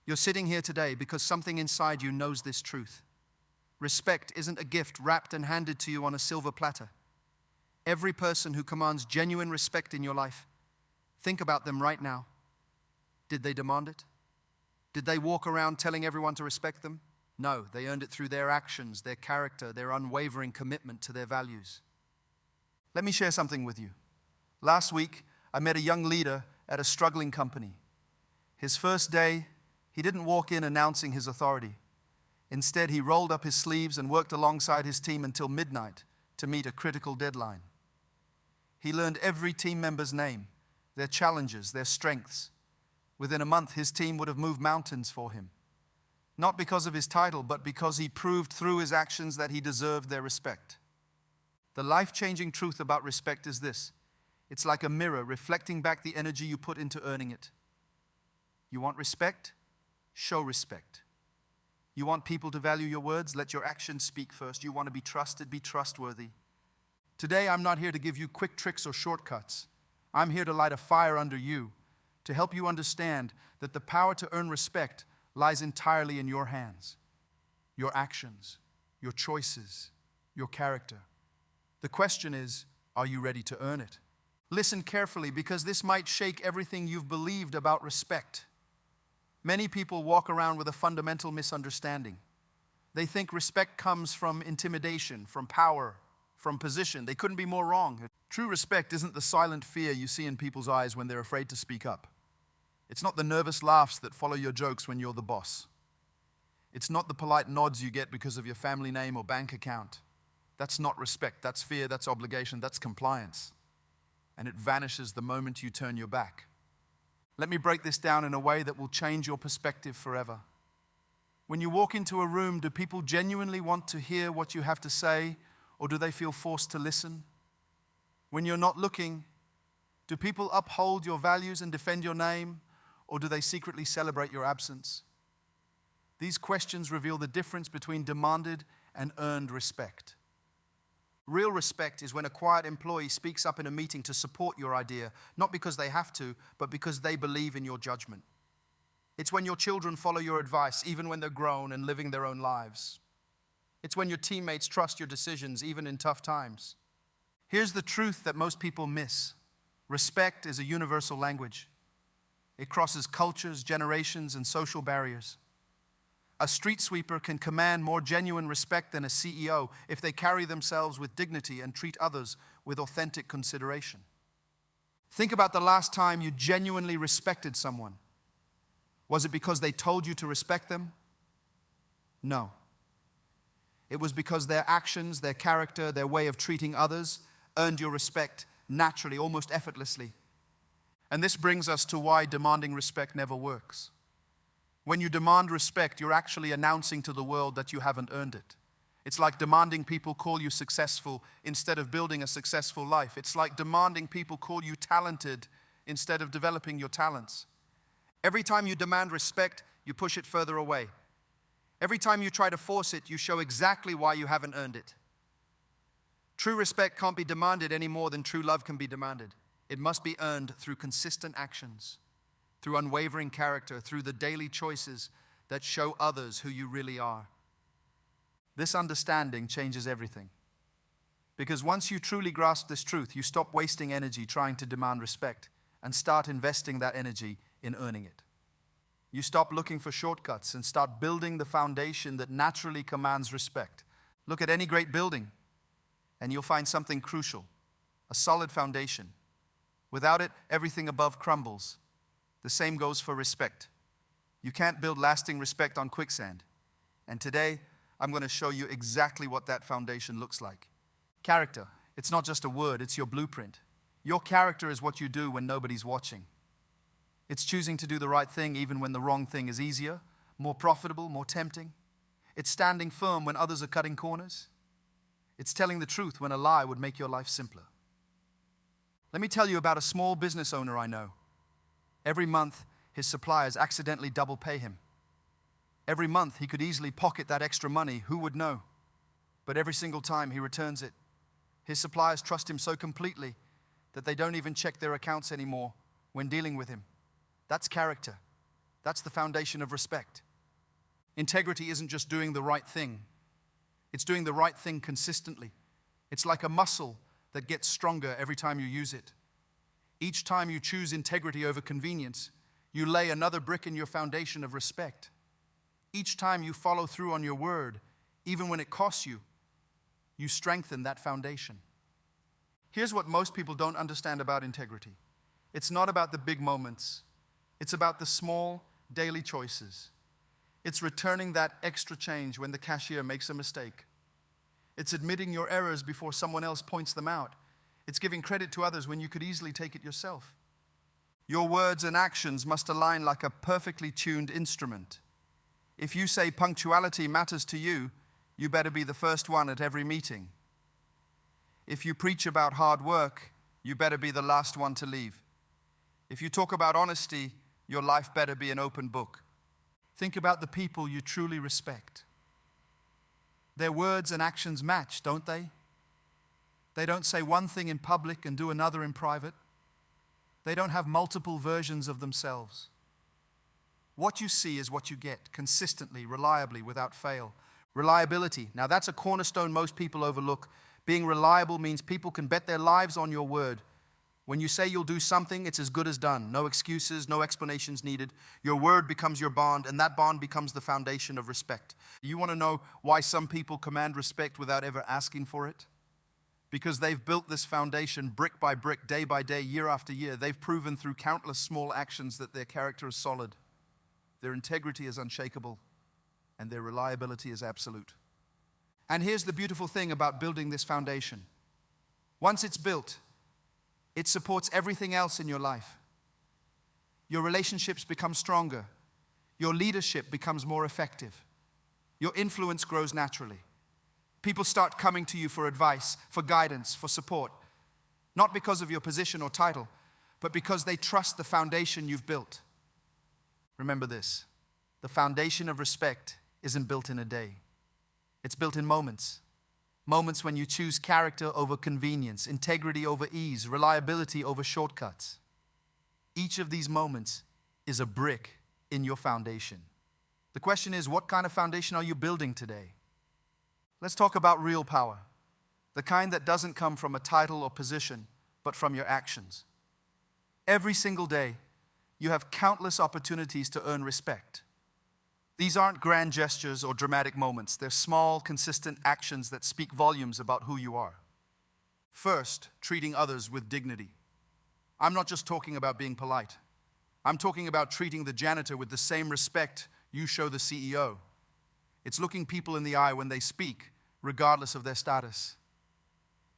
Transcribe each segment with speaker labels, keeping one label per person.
Speaker 1: You're sitting here today because something inside you knows this truth. Respect isn't a gift wrapped and handed to you on a silver platter. Every person who commands genuine respect in your life, think about them right now. Did they demand it? Did they walk around telling everyone to respect them? No, they earned it through their actions, their character, their unwavering commitment to their values. Let me share something with you. Last week, I met a young leader at a struggling company. His first day, he didn't walk in announcing his authority. Instead, he rolled up his sleeves and worked alongside his team until midnight to meet a critical deadline. He learned every team member's name, their challenges, their strengths. Within a month, his team would have moved mountains for him. Not because of his title, but because he proved through his actions that he deserved their respect. The life-changing truth about respect is this. It's like a mirror reflecting back the energy you put into earning it. You want respect? Show respect. You want people to value your words? Let your actions speak first. You want to be trusted? Be trustworthy. Today, I'm not here to give you quick tricks or shortcuts. I'm here to light a fire under you, to help you understand that the power to earn respect lies entirely in your hands, your actions, your choices, your character. The question is, are you ready to earn it? Listen carefully, because this might shake everything you've believed about respect. Many people walk around with a fundamental misunderstanding. They think respect comes from intimidation, from power, from position. They couldn't be more wrong. True respect isn't the silent fear you see in people's eyes when they're afraid to speak up. It's not the nervous laughs that follow your jokes when you're the boss. It's not the polite nods you get because of your family name or bank account. That's not respect. That's fear. That's obligation. That's compliance. And it vanishes the moment you turn your back. Let me break this down in a way that will change your perspective forever. When you walk into a room, do people genuinely want to hear what you have to say, or do they feel forced to listen? When you're not looking, do people uphold your values and defend your name, or do they secretly celebrate your absence? These questions reveal the difference between demanded and earned respect. Real respect is when a quiet employee speaks up in a meeting to support your idea, not because they have to, but because they believe in your judgment. It's when your children follow your advice, even when they're grown and living their own lives. It's when your teammates trust your decisions, even in tough times. Here's the truth that most people miss. Respect is a universal language. It crosses cultures, generations, and social barriers. A street sweeper can command more genuine respect than a CEO if they carry themselves with dignity and treat others with authentic consideration. Think about the last time you genuinely respected someone. Was it because they told you to respect them? No. It was because their actions, their character, their way of treating others earned your respect naturally, almost effortlessly. And this brings us to why demanding respect never works. When you demand respect, you're actually announcing to the world that you haven't earned it. It's like demanding people call you successful instead of building a successful life. It's like demanding people call you talented instead of developing your talents. Every time you demand respect, you push it further away. Every time you try to force it, you show exactly why you haven't earned it. True respect can't be demanded any more than true love can be demanded. It must be earned through consistent actions, through unwavering character, through the daily choices that show others who you really are. This understanding changes everything. Because once you truly grasp this truth, you stop wasting energy trying to demand respect and start investing that energy in earning it. You stop looking for shortcuts and start building the foundation that naturally commands respect. Look at any great building, and you'll find something crucial, a solid foundation. Without it, everything above crumbles. The same goes for respect. You can't build lasting respect on quicksand. And today, I'm going to show you exactly what that foundation looks like. Character. It's not just a word, it's your blueprint. Your character is what you do when nobody's watching. It's choosing to do the right thing even when the wrong thing is easier, more profitable, more tempting. It's standing firm when others are cutting corners. It's telling the truth when a lie would make your life simpler. Let me tell you about a small business owner I know. Every month, his suppliers accidentally double pay him. Every month, he could easily pocket that extra money, who would know? But every single time, he returns it. His suppliers trust him so completely that they don't even check their accounts anymore when dealing with him. That's character. That's the foundation of respect. Integrity isn't just doing the right thing. It's doing the right thing consistently. It's like a muscle that gets stronger every time you use it. Each time you choose integrity over convenience, you lay another brick in your foundation of respect. Each time you follow through on your word, even when it costs you, you strengthen that foundation. Here's what most people don't understand about integrity. It's not about the big moments. It's about the small, daily choices. It's returning that extra change when the cashier makes a mistake. It's admitting your errors before someone else points them out. It's giving credit to others when you could easily take it yourself. Your words and actions must align like a perfectly tuned instrument. If you say punctuality matters to you, you better be the first one at every meeting. If you preach about hard work, you better be the last one to leave. If you talk about honesty, your life better be an open book. Think about the people you truly respect. Their words and actions match, don't they? They don't say one thing in public and do another in private. They don't have multiple versions of themselves. What you see is what you get, consistently, reliably, without fail. Reliability. Now that's a cornerstone most people overlook. Being reliable means people can bet their lives on your word. When you say you'll do something, it's as good as done. No excuses, no explanations needed. Your word becomes your bond, and that bond becomes the foundation of respect. You want to know why some people command respect without ever asking for it? Because they've built this foundation brick by brick, day by day, year after year. They've proven through countless small actions that their character is solid, their integrity is unshakable, and their reliability is absolute. And here's the beautiful thing about building this foundation. Once it's built, it supports everything else in your life. Your relationships become stronger. Your leadership becomes more effective. Your influence grows naturally. People start coming to you for advice, for guidance, for support. Not because of your position or title, but because they trust the foundation you've built. Remember this, the foundation of respect isn't built in a day. It's built in moments. Moments when you choose character over convenience, integrity over ease, reliability over shortcuts. Each of these moments is a brick in your foundation. The question is, what kind of foundation are you building today? Let's talk about real power, the kind that doesn't come from a title or position, but from your actions. Every single day, you have countless opportunities to earn respect. These aren't grand gestures or dramatic moments. They're small, consistent actions that speak volumes about who you are. First, treating others with dignity. I'm not just talking about being polite. I'm talking about treating the janitor with the same respect you show the CEO. It's looking people in the eye when they speak, regardless of their status.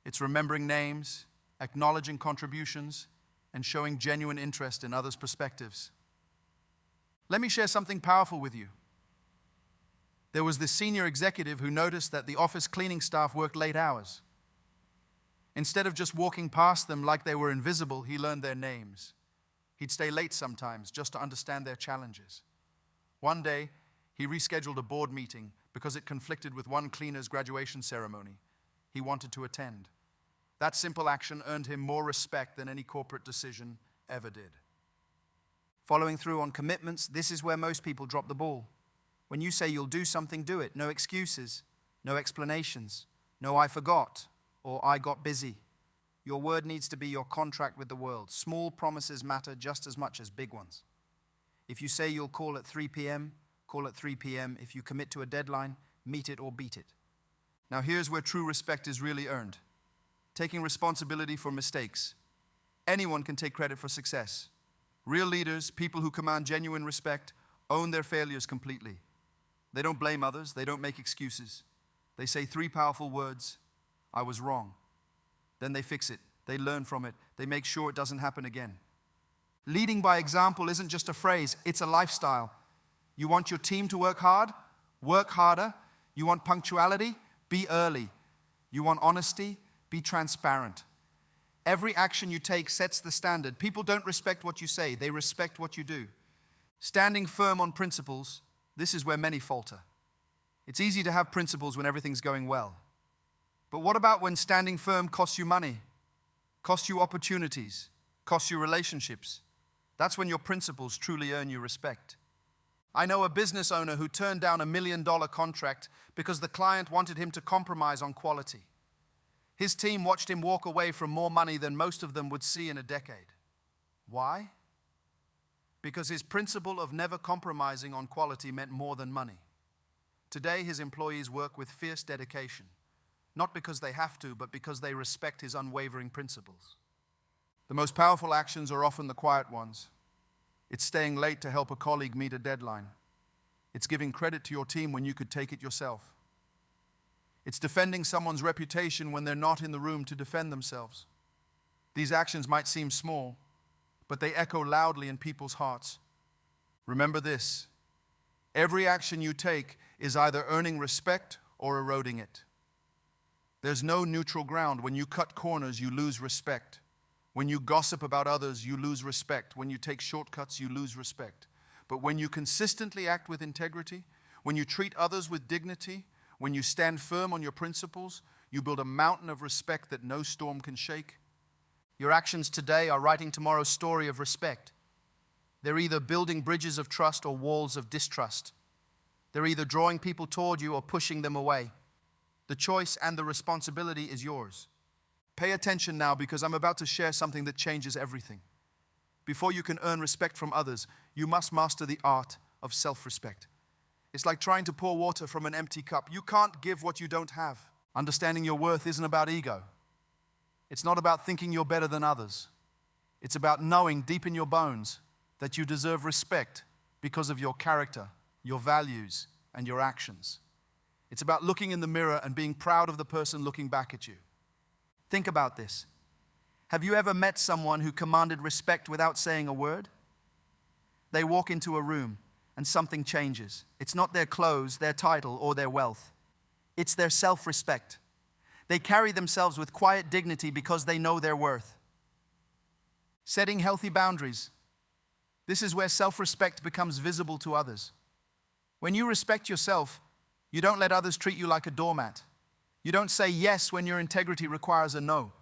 Speaker 1: It's remembering names, acknowledging contributions, and showing genuine interest in others' perspectives. Let me share something powerful with you. There was this senior executive who noticed that the office cleaning staff worked late hours. Instead of just walking past them like they were invisible, he learned their names. He'd stay late sometimes just to understand their challenges. One day, he rescheduled a board meeting because it conflicted with one cleaner's graduation ceremony. He wanted to attend. That simple action earned him more respect than any corporate decision ever did. Following through on commitments, this is where most people drop the ball. When you say you'll do something, do it. No excuses, no explanations, no I forgot or I got busy. Your word needs to be your contract with the world. Small promises matter just as much as big ones. If you say you'll call at 3 p.m., call at 3 p.m. If you commit to a deadline, meet it or beat it. Now here's where true respect is really earned. Taking responsibility for mistakes. Anyone can take credit for success. Real leaders, people who command genuine respect, own their failures completely. They don't blame others. They don't make excuses. They say 3 powerful words, I was wrong. Then they fix it. They learn from it. They make sure it doesn't happen again. Leading by example isn't just a phrase, it's a lifestyle. You want your team to work hard? Work harder. You want punctuality? Be early. You want honesty? Be transparent. Every action you take sets the standard. People don't respect what you say. They respect what you do. Standing firm on principles, this is where many falter. It's easy to have principles when everything's going well. But what about when standing firm costs you money, costs you opportunities, costs you relationships? That's when your principles truly earn you respect. I know a business owner who turned down $1 million contract because the client wanted him to compromise on quality. His team watched him walk away from more money than most of them would see in a decade. Why? Because his principle of never compromising on quality meant more than money. Today, his employees work with fierce dedication, not because they have to, but because they respect his unwavering principles. The most powerful actions are often the quiet ones. It's staying late to help a colleague meet a deadline. It's giving credit to your team when you could take it yourself. It's defending someone's reputation when they're not in the room to defend themselves. These actions might seem small, but they echo loudly in people's hearts. Remember this: every action you take is either earning respect or eroding it. There's no neutral ground. When you cut corners, you lose respect. When you gossip about others, you lose respect. When you take shortcuts, you lose respect. But when you consistently act with integrity, when you treat others with dignity, when you stand firm on your principles, you build a mountain of respect that no storm can shake. Your actions today are writing tomorrow's story of respect. They're either building bridges of trust or walls of distrust. They're either drawing people toward you or pushing them away. The choice and the responsibility is yours. Pay attention now, because I'm about to share something that changes everything. Before you can earn respect from others, you must master the art of self-respect. It's like trying to pour water from an empty cup. You can't give what you don't have. Understanding your worth isn't about ego. It's not about thinking you're better than others. It's about knowing deep in your bones that you deserve respect because of your character, your values, and your actions. It's about looking in the mirror and being proud of the person looking back at you. Think about this. Have you ever met someone who commanded respect without saying a word? They walk into a room and something changes. It's not their clothes, their title, or their wealth. It's their self-respect. They carry themselves with quiet dignity because they know their worth. Setting healthy boundaries. This is where self-respect becomes visible to others. When you respect yourself, you don't let others treat you like a doormat. You don't say yes when your integrity requires a no.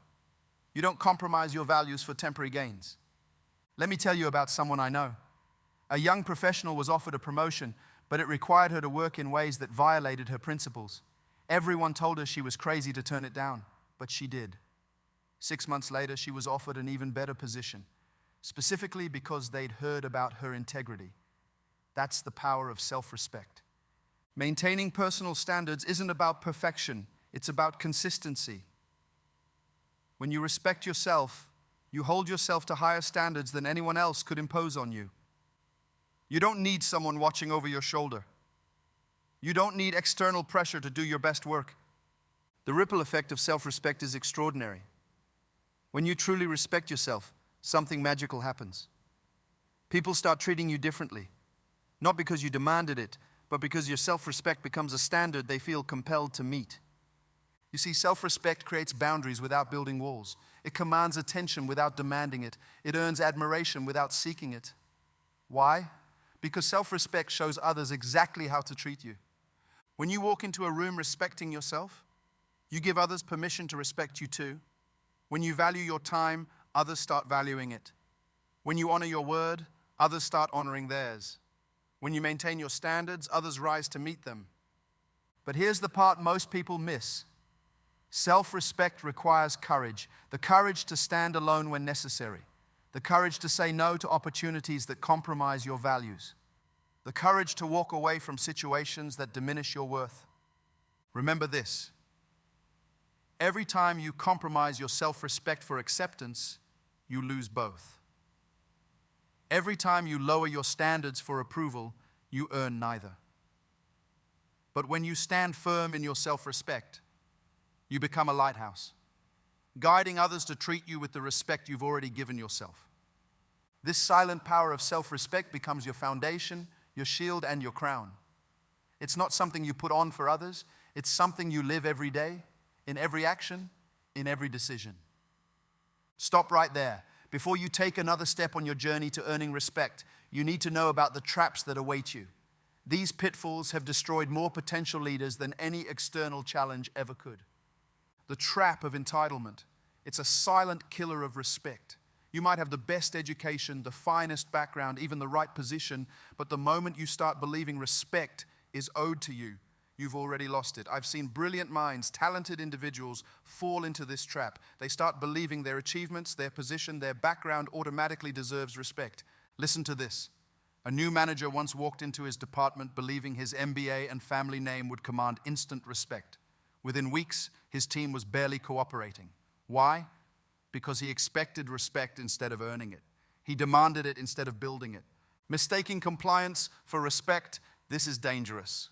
Speaker 1: You don't compromise your values for temporary gains. Let me tell you about someone I know. A young professional was offered a promotion, but it required her to work in ways that violated her principles. Everyone told her she was crazy to turn it down, but she did. 6 months later, she was offered an even better position, specifically because they'd heard about her integrity. That's the power of self-respect. Maintaining personal standards isn't about perfection, it's about consistency. When you respect yourself, you hold yourself to higher standards than anyone else could impose on you. You don't need someone watching over your shoulder. You don't need external pressure to do your best work. The ripple effect of self-respect is extraordinary. When you truly respect yourself, something magical happens. People start treating you differently, not because you demanded it, but because your self-respect becomes a standard they feel compelled to meet. You see, self-respect creates boundaries without building walls. It commands attention without demanding it. It earns admiration without seeking it. Why? Because self-respect shows others exactly how to treat you. When you walk into a room respecting yourself, you give others permission to respect you too. When you value your time, others start valuing it. When you honor your word, others start honoring theirs. When you maintain your standards, others rise to meet them. But here's the part most people miss. Self-respect requires courage, the courage to stand alone when necessary, the courage to say no to opportunities that compromise your values, the courage to walk away from situations that diminish your worth. Remember this: every time you compromise your self-respect for acceptance, you lose both. Every time you lower your standards for approval, you earn neither. But when you stand firm in your self-respect, you become a lighthouse, guiding others to treat you with the respect you've already given yourself. This silent power of self-respect becomes your foundation, your shield, and your crown. It's not something you put on for others. It's something you live every day, in every action, in every decision. Stop right there. Before you take another step on your journey to earning respect, you need to know about the traps that await you. These pitfalls have destroyed more potential leaders than any external challenge ever could. The trap of entitlement. It's a silent killer of respect. You might have the best education, the finest background, even the right position, but the moment you start believing respect is owed to you, you've already lost it. I've seen brilliant minds, talented individuals fall into this trap. They start believing their achievements, their position, their background automatically deserves respect. Listen to this. A new manager once walked into his department believing his MBA and family name would command instant respect. Within weeks, his team was barely cooperating. Why? Because he expected respect instead of earning it. He demanded it instead of building it. Mistaking compliance for respect, this is dangerous.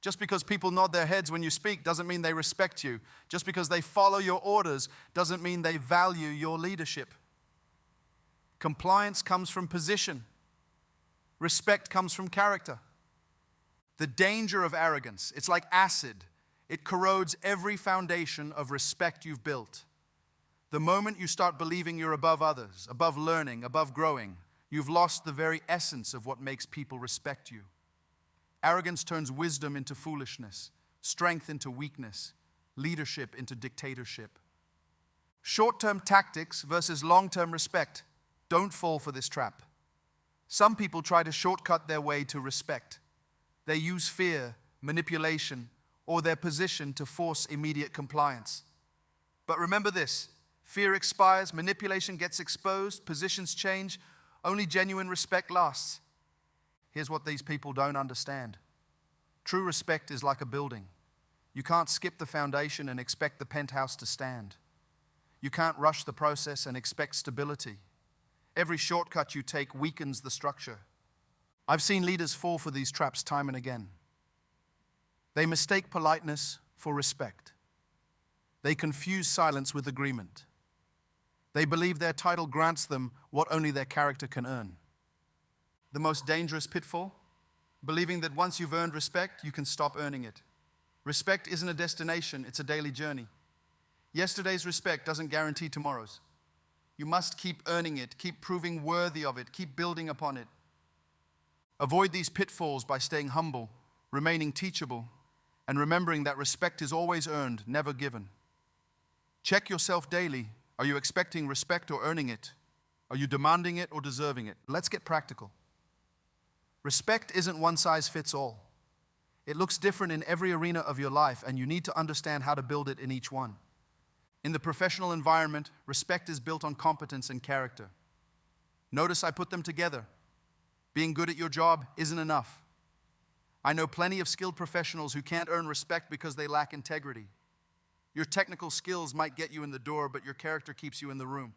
Speaker 1: Just because people nod their heads when you speak doesn't mean they respect you. Just because they follow your orders doesn't mean they value your leadership. Compliance comes from position. Respect comes from character. The danger of arrogance, it's like acid. It corrodes every foundation of respect you've built. The moment you start believing you're above others, above learning, above growing, you've lost the very essence of what makes people respect you. Arrogance turns wisdom into foolishness, strength into weakness, leadership into dictatorship. Short-term tactics versus long-term respect. Don't fall for this trap. Some people try to shortcut their way to respect. They use fear, manipulation, or their position to force immediate compliance. But remember this, fear expires, manipulation gets exposed, positions change, only genuine respect lasts. Here's what these people don't understand. True respect is like a building. You can't skip the foundation and expect the penthouse to stand. You can't rush the process and expect stability. Every shortcut you take weakens the structure. I've seen leaders fall for these traps time and again. They mistake politeness for respect. They confuse silence with agreement. They believe their title grants them what only their character can earn. The most dangerous pitfall? Believing that once you've earned respect, you can stop earning it. Respect isn't a destination, it's a daily journey. Yesterday's respect doesn't guarantee tomorrow's. You must keep earning it, keep proving worthy of it, keep building upon it. Avoid these pitfalls by staying humble, remaining teachable, and remembering that respect is always earned, never given. Check yourself daily. Are you expecting respect or earning it? Are you demanding it or deserving it? Let's get practical. Respect isn't one size fits all. It looks different in every arena of your life, and you need to understand how to build it in each one. In the professional environment, respect is built on competence and character. Notice I put them together. Being good at your job isn't enough. I know plenty of skilled professionals who can't earn respect because they lack integrity. Your technical skills might get you in the door, but your character keeps you in the room.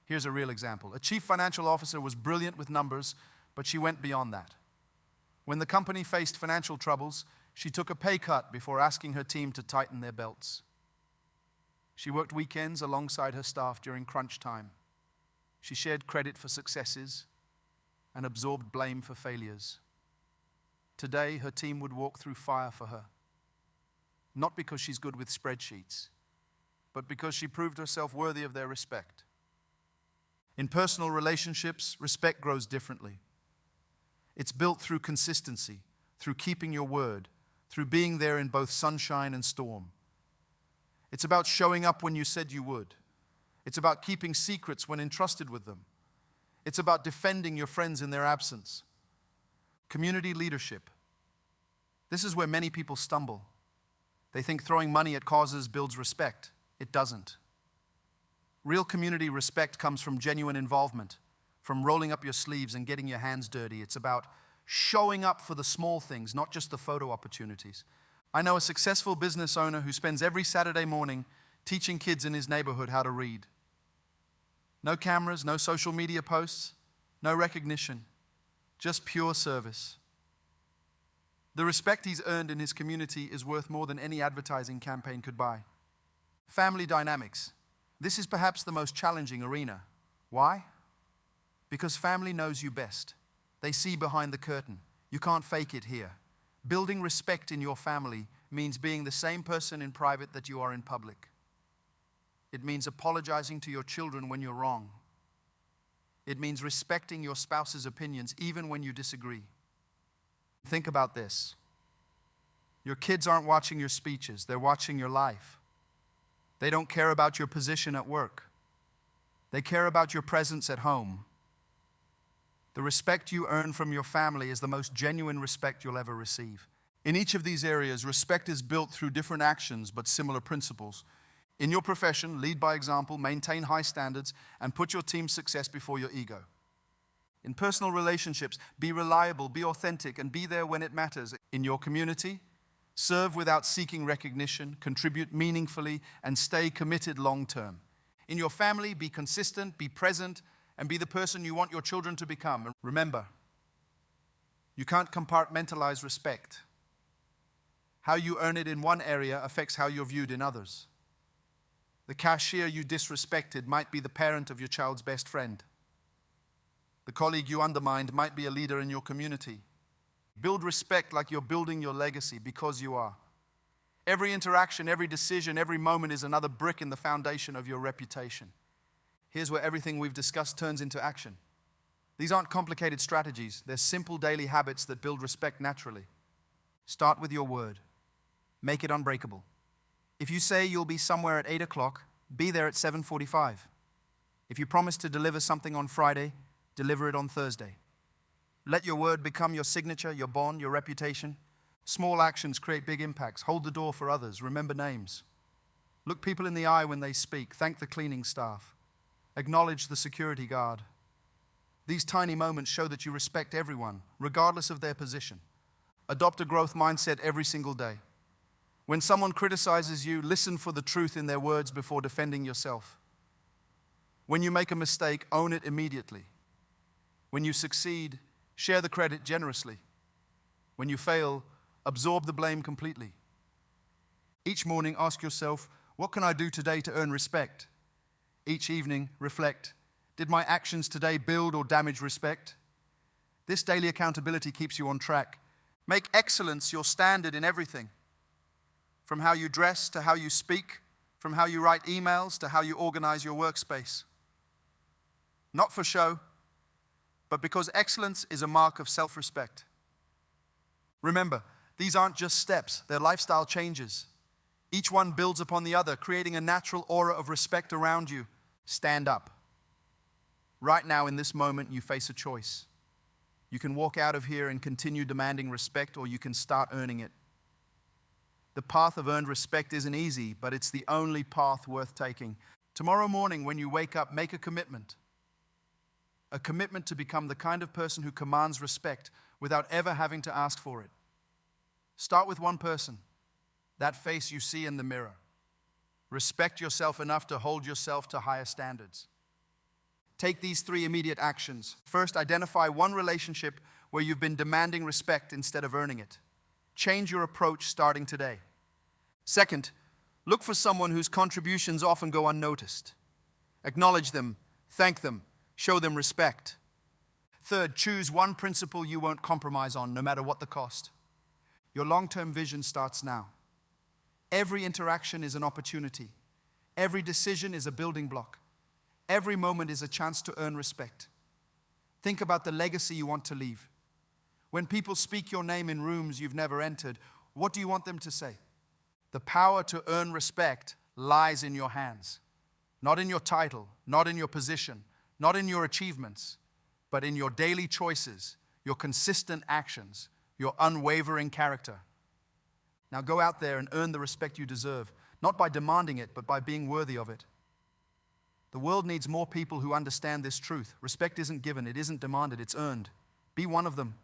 Speaker 1: Here's a real example. A chief financial officer was brilliant with numbers, but she went beyond that. When the company faced financial troubles, she took a pay cut before asking her team to tighten their belts. She worked weekends alongside her staff during crunch time. She shared credit for successes and absorbed blame for failures. Today, her team would walk through fire for her. Not because she's good with spreadsheets, but because she proved herself worthy of their respect. In personal relationships, respect grows differently. It's built through consistency, through keeping your word, through being there in both sunshine and storm. It's about showing up when you said you would. It's about keeping secrets when entrusted with them. It's about defending your friends in their absence. Community leadership. This is where many people stumble. They think throwing money at causes builds respect. It doesn't. Real community respect comes from genuine involvement, from rolling up your sleeves and getting your hands dirty. It's about showing up for the small things, not just the photo opportunities. I know a successful business owner who spends every Saturday morning teaching kids in his neighborhood how to read. No cameras, no social media posts, no recognition, just pure service. The respect he's earned in his community is worth more than any advertising campaign could buy. Family dynamics. This is perhaps the most challenging arena. Why? Because family knows you best. They see behind the curtain. You can't fake it here. Building respect in your family means being the same person in private that you are in public. It means apologizing to your children when you're wrong. It means respecting your spouse's opinions even when you disagree. Think about this. Your kids aren't watching your speeches, they're watching your life. They don't care about your position at work. They care about your presence at home. The respect you earn from your family is the most genuine respect you'll ever receive. In each of these areas, respect is built through different actions but similar principles. In your profession, lead by example, maintain high standards, and put your team's success before your ego. In personal relationships, be reliable, be authentic, and be there when it matters. In your community, serve without seeking recognition, contribute meaningfully, and stay committed long-term. In your family, be consistent, be present, and be the person you want your children to become. And remember, you can't compartmentalize respect. How you earn it in one area affects how you're viewed in others. The cashier you disrespected might be the parent of your child's best friend. The colleague you undermined might be a leader in your community. Build respect like you're building your legacy, because you are. Every interaction, every decision, every moment is another brick in the foundation of your reputation. Here's where everything we've discussed turns into action. These aren't complicated strategies. They're simple daily habits that build respect naturally. Start with your word. Make it unbreakable. If you say you'll be somewhere at 8 o'clock, be there at 7:45. If you promise to deliver something on Friday, deliver it on Thursday. Let your word become your signature, your bond, your reputation. Small actions create big impacts. Hold the door for others. Remember names. Look people in the eye when they speak. Thank the cleaning staff. Acknowledge the security guard. These tiny moments show that you respect everyone, regardless of their position. Adopt a growth mindset every single day. When someone criticizes you, listen for the truth in their words before defending yourself. When you make a mistake, own it immediately. When you succeed, share the credit generously. When you fail, absorb the blame completely. Each morning, ask yourself, what can I do today to earn respect? Each evening, reflect, did my actions today build or damage respect? This daily accountability keeps you on track. Make excellence your standard in everything. From how you dress to how you speak, from how you write emails to how you organize your workspace. Not for show, but because excellence is a mark of self-respect. Remember, these aren't just steps, they're lifestyle changes. Each one builds upon the other, creating a natural aura of respect around you. Stand up. Right now, in this moment, you face a choice. You can walk out of here and continue demanding respect, or you can start earning it. The path of earned respect isn't easy, but it's the only path worth taking. Tomorrow morning, when you wake up, make a commitment. A commitment to become the kind of person who commands respect without ever having to ask for it. Start with one person, that face you see in the mirror. Respect yourself enough to hold yourself to higher standards. Take these 3 immediate actions. First, identify one relationship where you've been demanding respect instead of earning it. Change your approach starting today. Second, look for someone whose contributions often go unnoticed. Acknowledge them, thank them, show them respect. Third, choose one principle you won't compromise on, no matter what the cost. Your long-term vision starts now. Every interaction is an opportunity. Every decision is a building block. Every moment is a chance to earn respect. Think about the legacy you want to leave. When people speak your name in rooms you've never entered, what do you want them to say? The power to earn respect lies in your hands. Not in your title, not in your position, not in your achievements, but in your daily choices, your consistent actions, your unwavering character. Now go out there and earn the respect you deserve, not by demanding it, but by being worthy of it. The world needs more people who understand this truth. Respect isn't given, it isn't demanded, it's earned. Be one of them.